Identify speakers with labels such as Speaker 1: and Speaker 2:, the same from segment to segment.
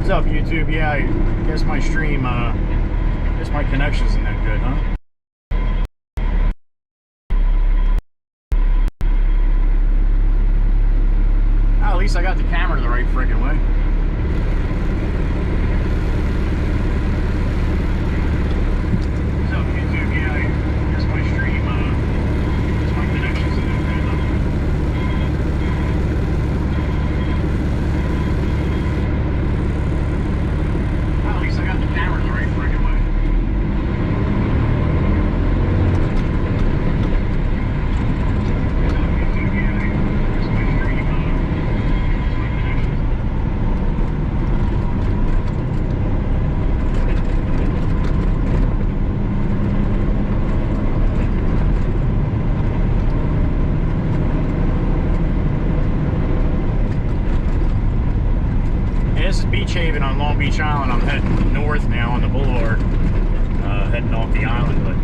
Speaker 1: What's up, YouTube? Yeah, I guess my stream, guess my connection isn't that good, huh? Oh, at least I got the camera the right friggin' way. What's up, YouTube? Yeah, I guess my stream, guess my connection isn't that good, huh? Oh, at least I got the camera the right friggin' way. This is Beach Haven on Long Beach Island. I'm heading north now on the boulevard, heading off the island, but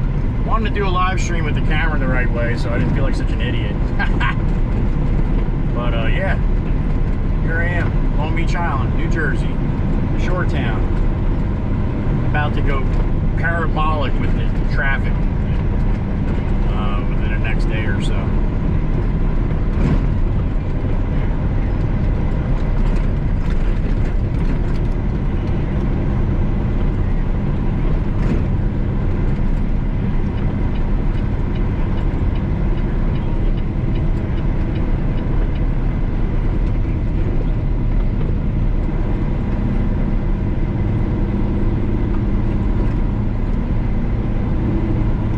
Speaker 1: wanted to do a live stream with the camera the right way so I didn't feel like such an idiot. But yeah, here I am, Long Beach Island, New Jersey, shore town. About to go parabolic with the traffic within the next day or so.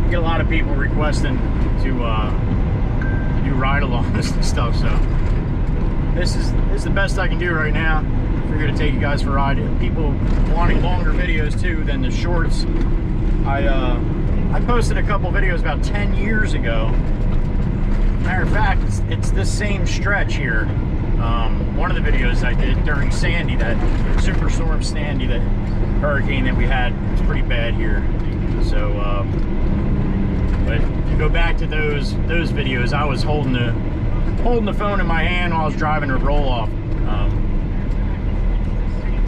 Speaker 1: Get a lot of people requesting to do ride-alongs and stuff, so this is the best I can do right now. Figure to take you guys for a ride. People wanting longer videos too than the shorts. I posted a couple videos about 10 years ago. Matter of fact, it's this same stretch here. One of the videos I did during Sandy, that Superstorm Sandy, that hurricane that we had, was pretty bad here. So but to go back to those videos, I was holding the phone in my hand while I was driving a roll-off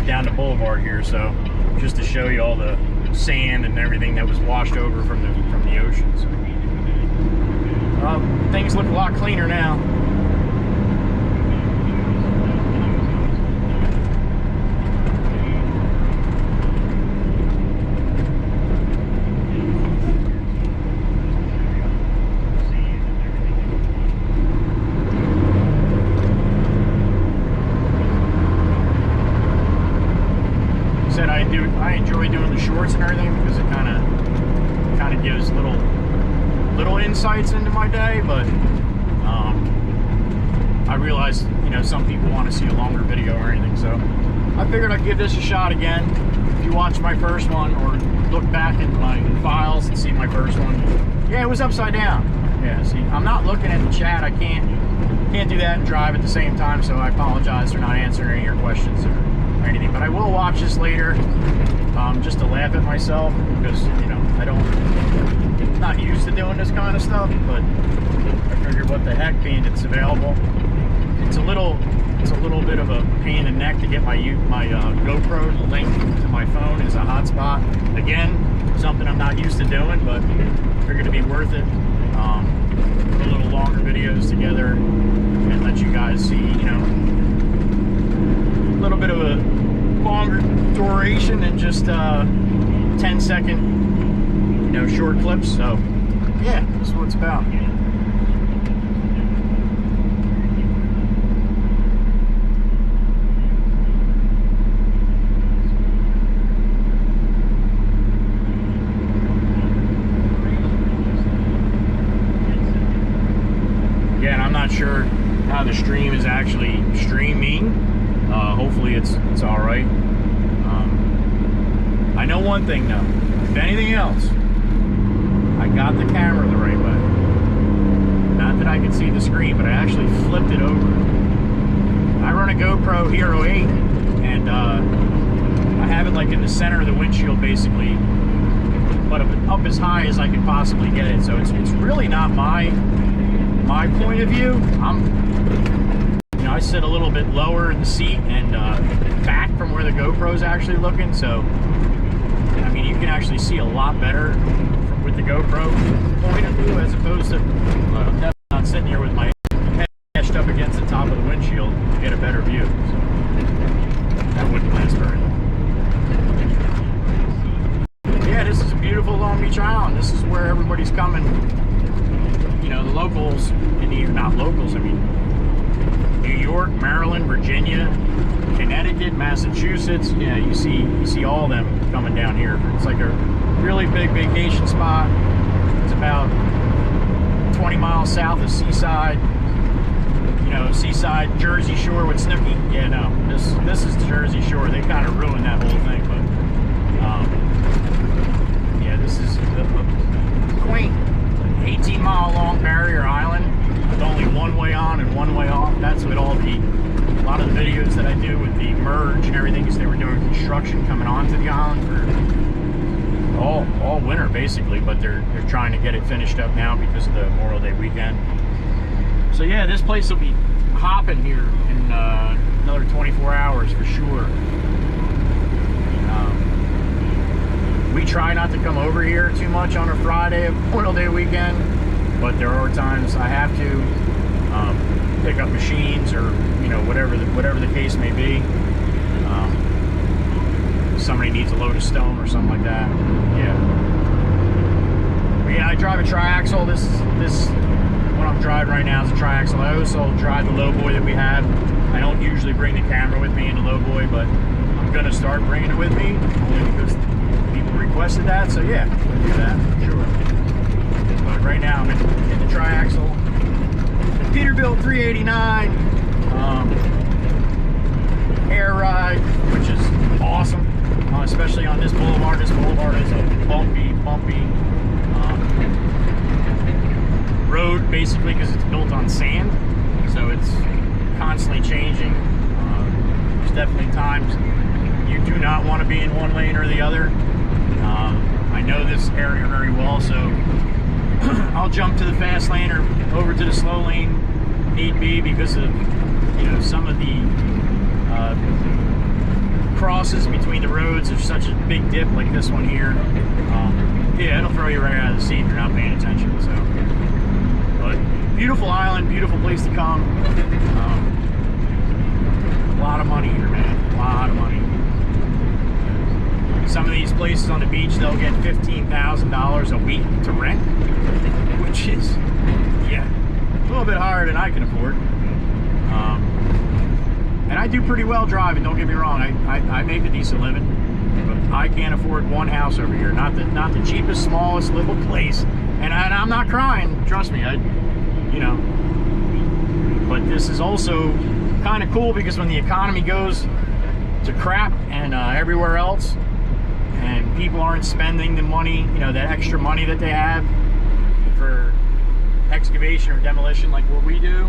Speaker 1: down the boulevard here. So just to show you all the sand and everything that was washed over from the ocean. So things look a lot cleaner now. I enjoy doing the shorts and everything because it kind of gives little insights into my day, but I realize, you know, some people want to see a longer video or anything, so I figured I'd give this a shot again. If you watched my first one or look back at my files and see my first one, yeah, it was upside down. Yeah, see, I'm not looking at the chat. I can't do that and drive at the same time, so I apologize for not answering any of your questions or anything, but I will watch this later, just to laugh at myself, because, you know, I'm not used to doing this kind of stuff, but I figured what the heck, being it's available. It's a little bit of a pain in the neck to get my GoPro linked to my phone as a hotspot. Again, something I'm not used to doing, but figured it'd be worth it. Put a little longer videos together and let you guys see, you know, a little bit of a longer duration than just 10-second, you know, short clips. So yeah, that's what it's about. Again, I'm not sure how the stream is actually streaming. Hopefully it's all right. I know one thing though. If anything else, I got the camera the right way. Not that I could see the screen, but I actually flipped it over. I run a GoPro Hero 8, and I have it like in the center of the windshield, basically, but up as high as I could possibly get it. So it's really not my point of view. I sit a little bit lower in the seat and back from where the GoPro's actually looking, so I mean, you can actually see a lot better with the GoPro point of view as opposed to I'm not sitting here with my head dashed up against the top of the windshield to get a better view. So that wouldn't last very long. Yeah, this is a beautiful Long Beach Island. This is where everybody's coming. You know, the locals, not locals, I mean, New York, Maryland, Virginia, Connecticut, Massachusetts. Yeah, you see all of them coming down here. It's like a really big vacation spot. It's about 20 miles south of Seaside. You know, Seaside, Jersey Shore with Snooki. Yeah, no, this is Jersey Shore. They kind of ruined that whole thing, but yeah, this is a quaint 18-mile long barrier island with only one way on and one way off. That's what a lot of the videos that I do with the merge and everything is they were doing construction coming onto the island for all winter basically, but they're trying to get it finished up now because of the Memorial Day weekend. So yeah, this place will be hopping here in another 24 hours for sure. We try not to come over here too much on a Friday of Memorial Day weekend, but there are times I have to pick up machines or whatever the case may be. Somebody needs a load of stone or something like that. Yeah. But yeah, I drive a triaxle. This what I'm driving right now is a triaxle. I also drive the lowboy that we have. I don't usually bring the camera with me in the lowboy, but I'm gonna start bringing it with me only because people requested that. So yeah, I'll do that for sure. But right now I'm in the triaxle. The Peterbilt 389 air ride, which is awesome, especially on this boulevard. This boulevard is a bumpy road, basically, because it's built on sand, so it's constantly changing. There's definitely times you do not want to be in one lane or the other. I know this area very well, so I'll jump to the fast lane or over to the slow lane, need be, because of some of the crosses between the roads. There's such a big dip like this one here. Yeah, it'll throw you right out of the seat if you're not paying attention. So, but beautiful island, beautiful place to come. A lot of money here, man. A lot of money. Some of these places on the beach, they'll get $15,000 a week to rent, which is, yeah, a little bit higher than I can afford. And I do pretty well driving, don't get me wrong. I make a decent living, but I can't afford one house over here. Not the cheapest, smallest little place. And I'm not crying, trust me. But this is also kind of cool because when the economy goes to crap and everywhere else, and people aren't spending the money, that extra money that they have for excavation or demolition like what we do,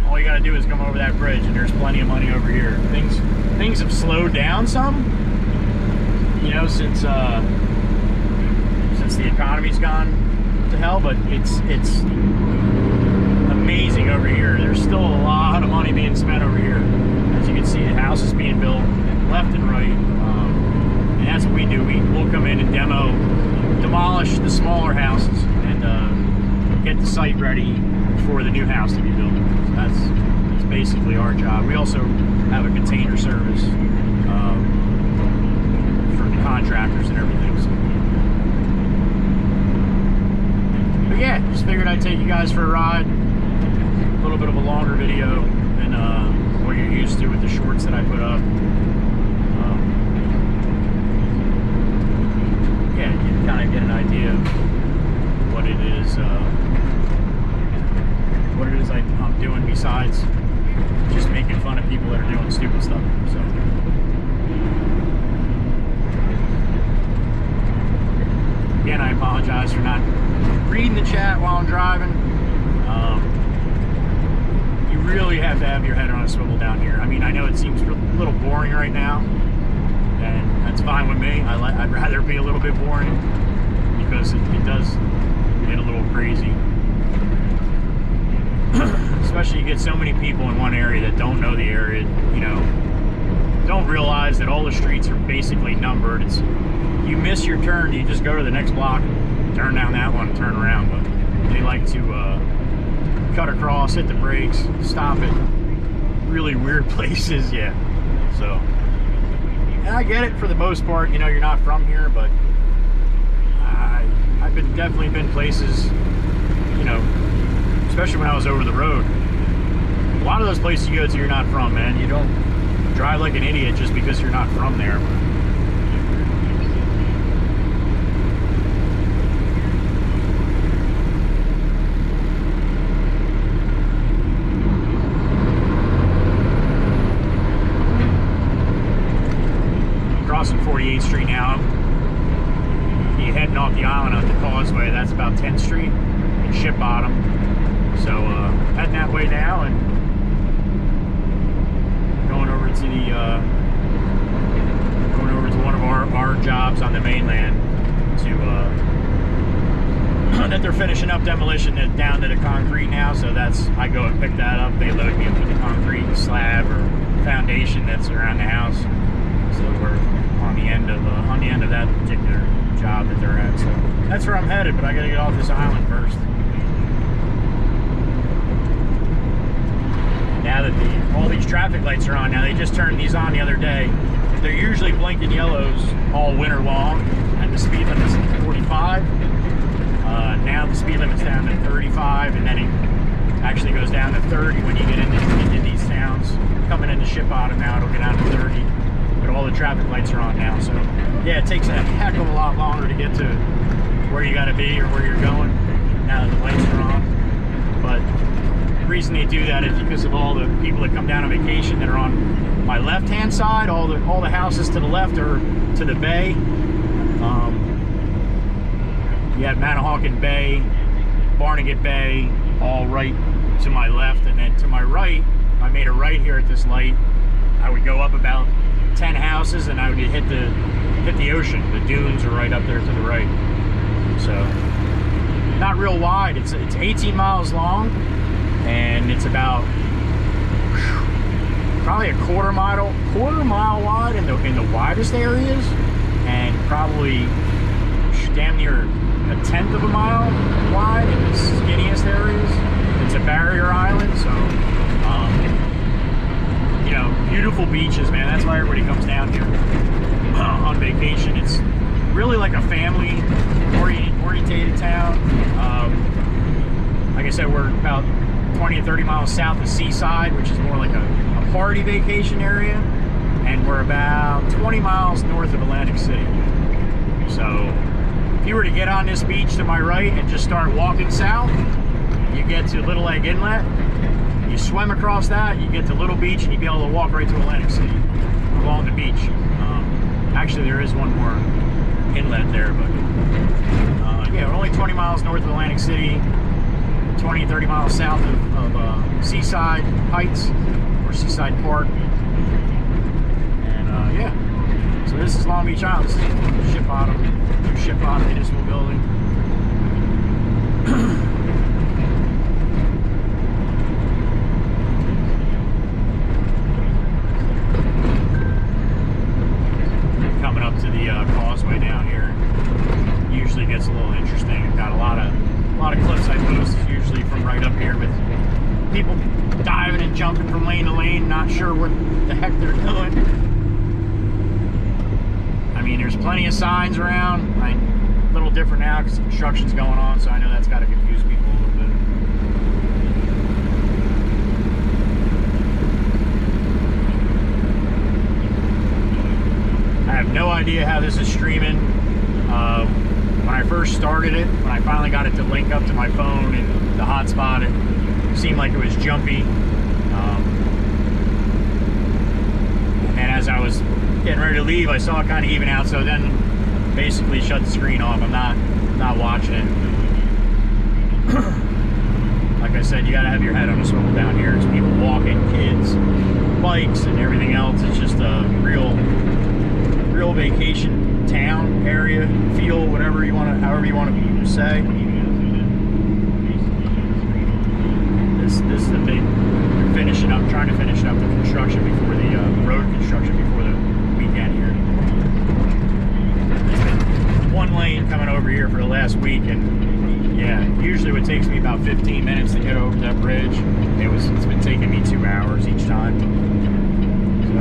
Speaker 1: all you got to do is come over that bridge and there's plenty of money over here. Things have slowed down some, since the economy's gone to hell, but it's amazing over here. There's still a lot of money being spent over here. As you can see, the houses being built left and right, and that's what we do. We'll come in and demolish the smaller houses and get the site ready for the new house to be built. So that's basically our job. We also have a container service for contractors and everything. So. But yeah, just figured I'd take you guys for a ride. A little bit of a longer video than what you're used to with the shorts that I put up. Yeah, you can kind of get an idea of what it is. What it is I'm doing besides just making fun of people that are doing stupid stuff. So again, I apologize for not reading the chat while I'm driving. You really have to have your head on a swivel down here. I mean, I know it seems a little boring right now, and that's fine with me. I'd rather be a little bit boring because it does get a little crazy. Especially you get so many people in one area that don't know the area, don't realize that all the streets are basically numbered. It's, you miss your turn, you just go to the next block, turn down that one, turn around. But they like to cut across, hit the brakes, stop at really weird places. Yeah, so and I get it for the most part. You know, you're not from here, but I've definitely been places, you know, especially when I was over the road. A lot of those places you go to, you're not from, man. You don't drive like an idiot just because you're not from there. Crossing 48th Street now. You're heading off the island on the causeway. That's about 10th Street and Ship Bottom. So heading that way now and going over to the one of our jobs on the mainland to that they're finishing up demolition down to the concrete now. So that's, I go and pick that up. They load me up with the concrete slab or foundation that's around the house. So we're on the end of that particular job that they're at. So that's where I'm headed, but I got to get off this island first. Now that all these traffic lights are on, now they just turned these on the other day. They're usually blinking yellows all winter long, and the speed limit's 45. Now the speed limit's down to 35, and then it actually goes down to 30 when you get into these towns. Coming into Ship Bottom now, it'll get down to 30. But all the traffic lights are on now, so yeah, it takes a heck of a lot longer to get to where you got to be or where you're going now that the lights are on. But the reason they do that is because of all the people that come down on vacation that are on my left-hand side. All the houses to the left are to the bay. You have Manahawkin Bay, Barnegat Bay, all right to my left, and then to my right, I made a right here at this light. I would go up about 10 houses and I would hit the ocean. The dunes are right up there to the right. So not real wide. It's 18 miles long, and it's about probably a quarter mile wide in the widest areas, and probably damn near a tenth of a mile wide in the skinniest areas. It's a barrier island, so you know, beautiful beaches, man. That's why everybody comes down here on vacation. It's really like a family orientated town. Like I said, we're about 20 to 30 miles south of Seaside, which is more like a party vacation area, and we're about 20 miles north of Atlantic City. So if you were to get on this beach to my right and just start walking south, you get to Little Egg Inlet. You swim across that, you get to Little Beach, and you'll be able to walk right to Atlantic City along the beach. Actually, there is one more inlet there, but yeah, we're only 20 miles north of Atlantic City, 20, 30 miles south of Seaside Heights, or Seaside Park. And yeah, so this is Long Beach Island. This is Ship Bottom Municipal Building. Coming up to the causeway down here, usually gets a little interesting. I've got a lot of clips I post, usually from right up here, with people diving and jumping from lane to lane, not sure what the heck they're doing. I mean, there's plenty of signs around. A little different now because construction's going on, so I know that's got to confuse people a little bit. I have no idea how this is streaming. When I first started it, when I finally got it to link up to my phone and the hotspot, it seemed like it was jumpy. And then as I was getting ready to leave, I saw it kind of even out, so then basically shut the screen off. I'm not watching it. Like I said, you gotta have your head on a swivel down here. There's people walking, kids, bikes, and everything else. It's just a real vacation town area feel, whatever you want to, however you want to say. This is the big, they're finishing up, trying to finish up the construction before the road construction before the last week, and yeah, usually it takes me about 15 minutes to get over that bridge. It's been taking me 2 hours each time. So,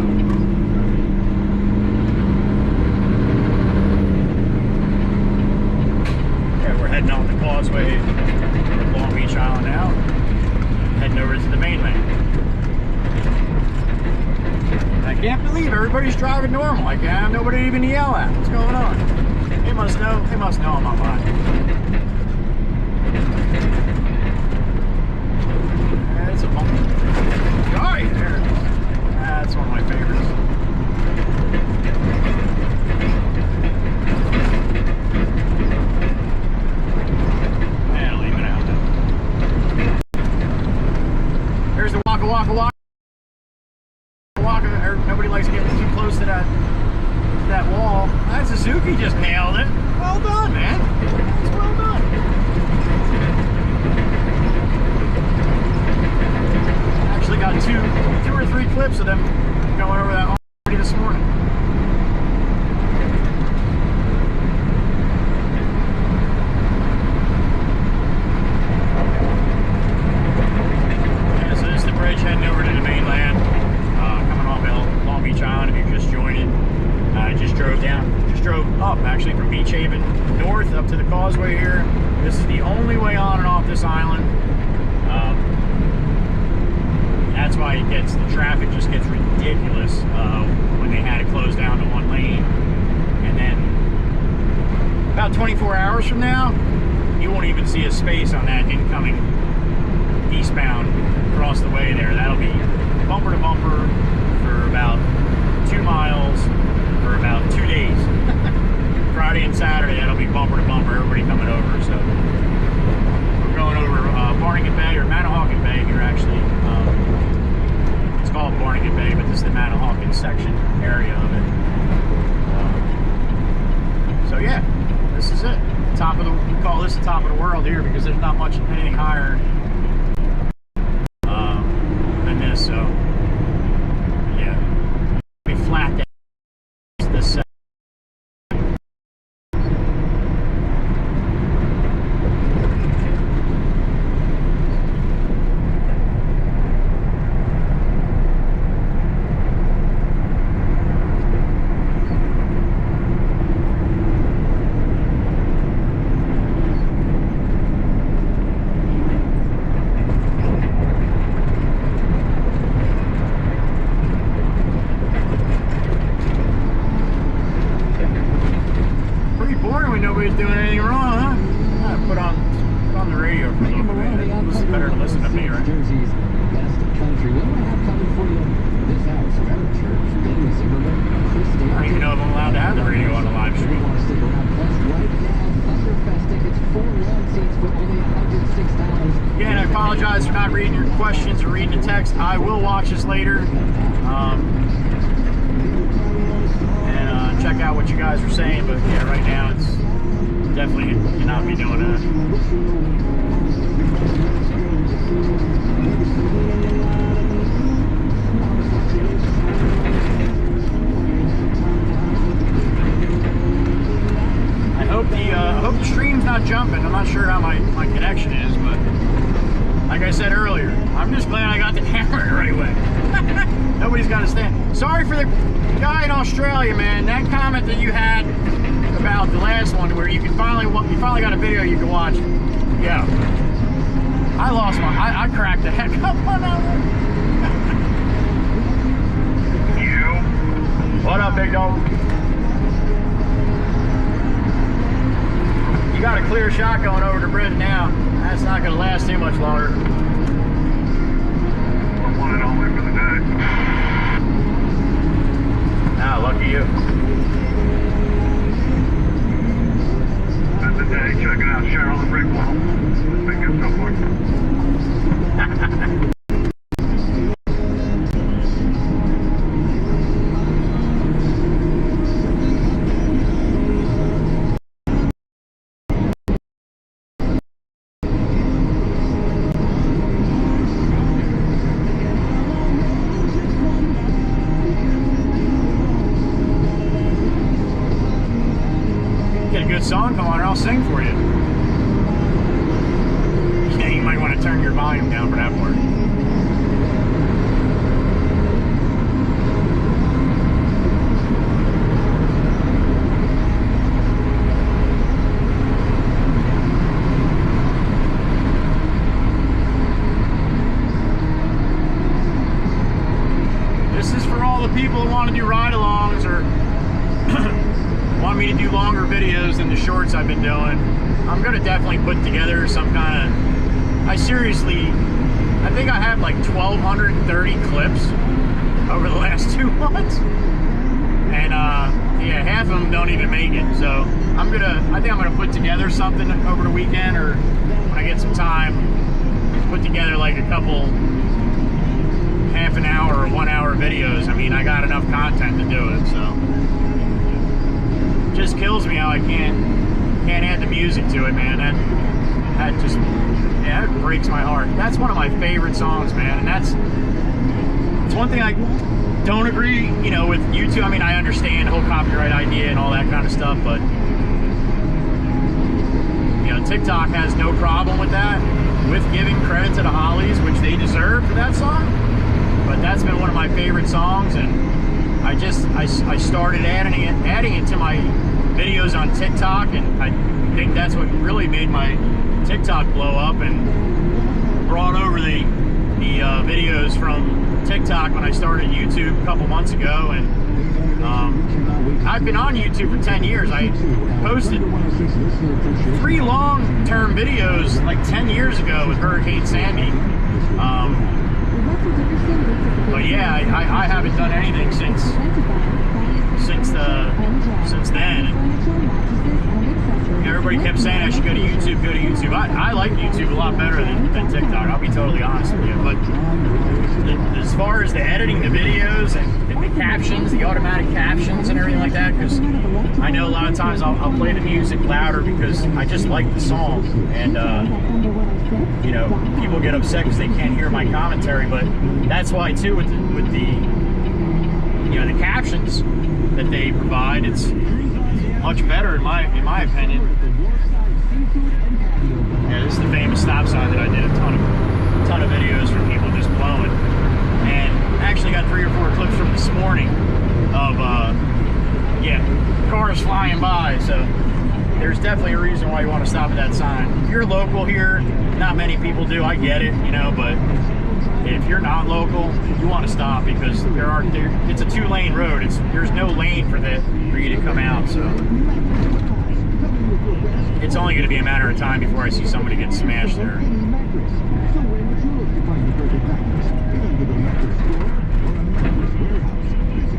Speaker 1: yeah, we're heading on the causeway of Long Beach Island now, heading over to the mainland. I can't believe everybody's driving normal. Like, I have nobody even to yell at. What's going on? They must know. They must know I'm on mine. That's a bump. Oh, yeah, there it is. That's one of my favorites. And I'll leave it out there. There's the Waka Waka Waka. Nobody likes getting too close to that wall. That Suzuki just nailed it. Well done, man. That's well done. Actually got two or three clips of them going over that already this morning. Yeah, so this is the bridge heading over to the mainland. Long Beach Island, if you're just joining. I just drove up actually from Beach Haven north up to the causeway here. This is the only way on and off this island. That's why the traffic just gets ridiculous when they had it closed down to one lane. And then about 24 hours from now, you won't even see a space on that incoming eastbound across the way there. That'll be bumper to bumper for about 2 miles for about 2 days. Friday and Saturday, that'll be bumper to bumper, everybody coming over. So we're going over Barnegat Bay, or Manahawkin Bay here actually. It's called Barnegat Bay, but this is the Manahawkin section area of it. So yeah, this is it. We call this the top of the world here because there's not much anything higher than this. So flat down this nobody's doing anything wrong, huh? Yeah, put on the radio for a little bit. This is better than listen to me, right?
Speaker 2: Jersey's best country. What do I have coming for you? This house, Better Church, Danny Zimmerman, Chris
Speaker 1: I don't even know if I'm allowed to have the radio on the live stream.
Speaker 2: Stick around. Plus, right now, Thunderfest tickets, 4 lawn seats for only $106.
Speaker 1: Again, I apologize for not reading your questions or reading the text. I will watch this later. And check out what you guys are saying, but yeah, right now it's definitely cannot be doing that. I hope the stream's not jumping. I'm not sure how my connection is, but like I said earlier, I'm just glad I got the camera the right way. Nobody's got to stand. Sorry for the guy in Australia, man. That comment that you had about the last one, where you finally got a video you can watch. Yeah, I cracked the heck up on that one. You? What up, big dog? You got a clear shot going over the bridge now. That's not going to last too much longer.
Speaker 3: I want it only for the day.
Speaker 1: Ah, lucky you.
Speaker 3: Spend the day checking out Cheryl the brick wall. It's been good so far.
Speaker 1: good song come on, or I'll sing for you. Yeah, you might want to turn your volume down for that part. This is for all the people who want to do ride-alongs or want me to do longer videos than the shorts I've been doing. I'm going to definitely put together some kind of... I think I have like 1,230 clips over the last 2 months. And yeah, half of them don't even make it. So I think I'm gonna put together something over the weekend, or when I get some time, put together like a couple half an hour or 1 hour videos. I mean, I got enough content to do it, so it just kills me how I can't add the music to it, man. That just, yeah, it breaks my heart. That's one of my favorite songs, man, and it's one thing I don't agree, you know, with YouTube. I mean, I understand the whole copyright idea and all that kind of stuff, but you know, TikTok has no problem with that, with giving credit to the Hollies, which they deserve for that song. But that's been one of my favorite songs, and I started adding it to my videos on TikTok, and I think that's what really made my TikTok blow up and brought over the videos from TikTok when I started YouTube a couple months ago. And I've been on YouTube for 10 years. I posted 3 long-term videos like 10 years ago with Hurricane Sandy. But yeah, I haven't done anything since then. Everybody kept saying I should go to YouTube, I like YouTube a lot better than TikTok, I'll be totally honest with you. But as far as the editing the videos and the captions, the automatic captions and everything like that, because I know a lot of times I'll play the music louder because I just like the song, and you know, people get upset because they can't hear my commentary. But that's why too, with the you know, the captions that they provide, it's much better in my opinion. Yeah, this is the famous stop sign that I did a ton of videos for people just blowing, and actually got 3 or 4 clips from this morning of yeah, cars flying by. So there's definitely a reason why you want to stop at that sign. If you're local here, not many people do, I get it, you know, but if you're not local, you want to stop, because it's a 2-lane road. There's no lane for you to come out, so it's only going to be a matter of time before I see somebody get smashed there.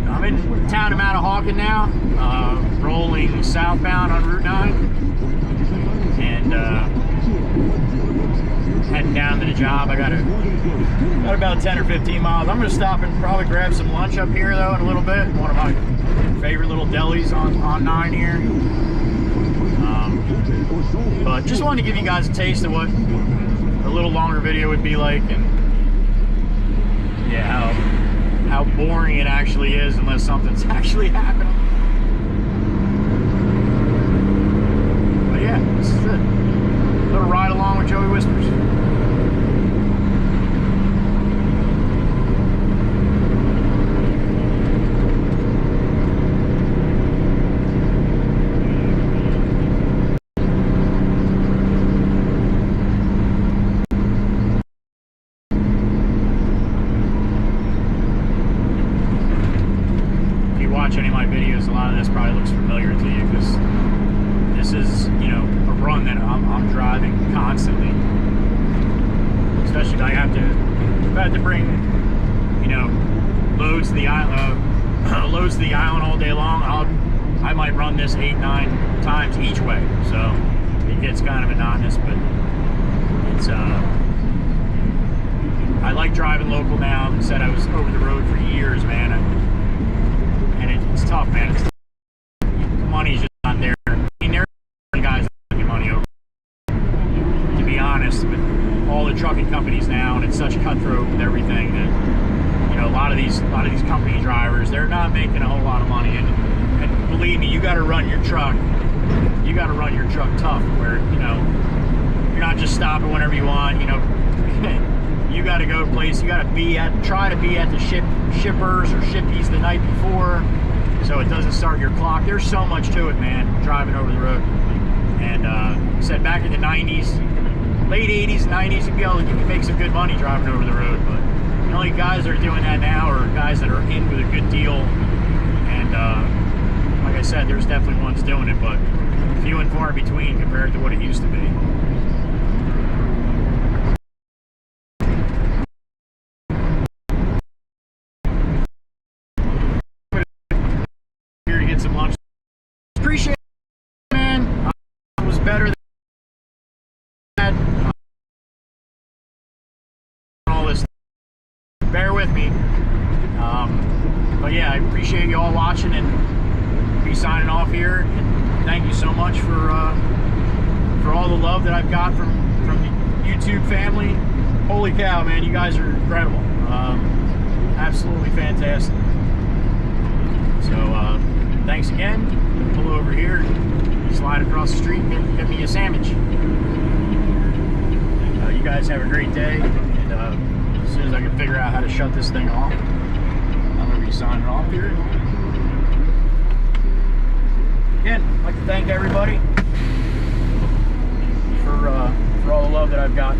Speaker 1: I'm in town of Manahawkin now, rolling southbound on Route 9, and heading down to the job. I got about 10 or 15 miles. I'm going to stop and probably grab some lunch up here, though, in a little bit. One of my favorite little delis on 9 here. But just wanted to give you guys a taste of what a little longer video would be like, and yeah, how boring it actually is unless something's actually happening. But yeah, this is it. A little ride along with Joey Whispers. Any of my videos, a lot of this probably looks familiar to you, because this is, you know, a run that I'm driving constantly. Especially if I have to bring, you know, loads to the island all day long. I might run this 8-9 times each way, so it gets kind of monotonous. But it's I like driving local now. I said I was over the road for years, man. It's tough, man. The money's just not there. I mean, there are guys that make money over. To be honest, with all the trucking companies now, and it's such cutthroat with everything, that, you know, a lot of these company drivers, they're not making a whole lot of money. And believe me, you got to run your truck you got to run your truck tough, where, you know, you're not just stopping whenever you want, you know. You got to go to place, you got to try to be at the shippers or shippies the night before, so it doesn't start your clock. There's so much to it, man, driving over the road. And said back in the 90s, late 80s, 90s, you'd be able to make some good money driving over the road, but the only guys that are doing that now are guys that are in with a good deal. And like I said, there's definitely ones doing it, but few and far between compared to what it used to be. Here to get some lunch. Appreciate it, man. It was better than that. All this. Bear with me. But yeah, I appreciate you all watching, and be signing off here. And thank you so much for all the love that I've got from the YouTube family. Holy cow, man, you guys are incredible. Absolutely fantastic. So thanks again. Pull over here, slide across the street, get me a sandwich. You guys have a great day, and as soon as I can figure out how to shut this thing off, I'm going to be signing off here. Again, I'd like to thank everybody for all the love that I've got.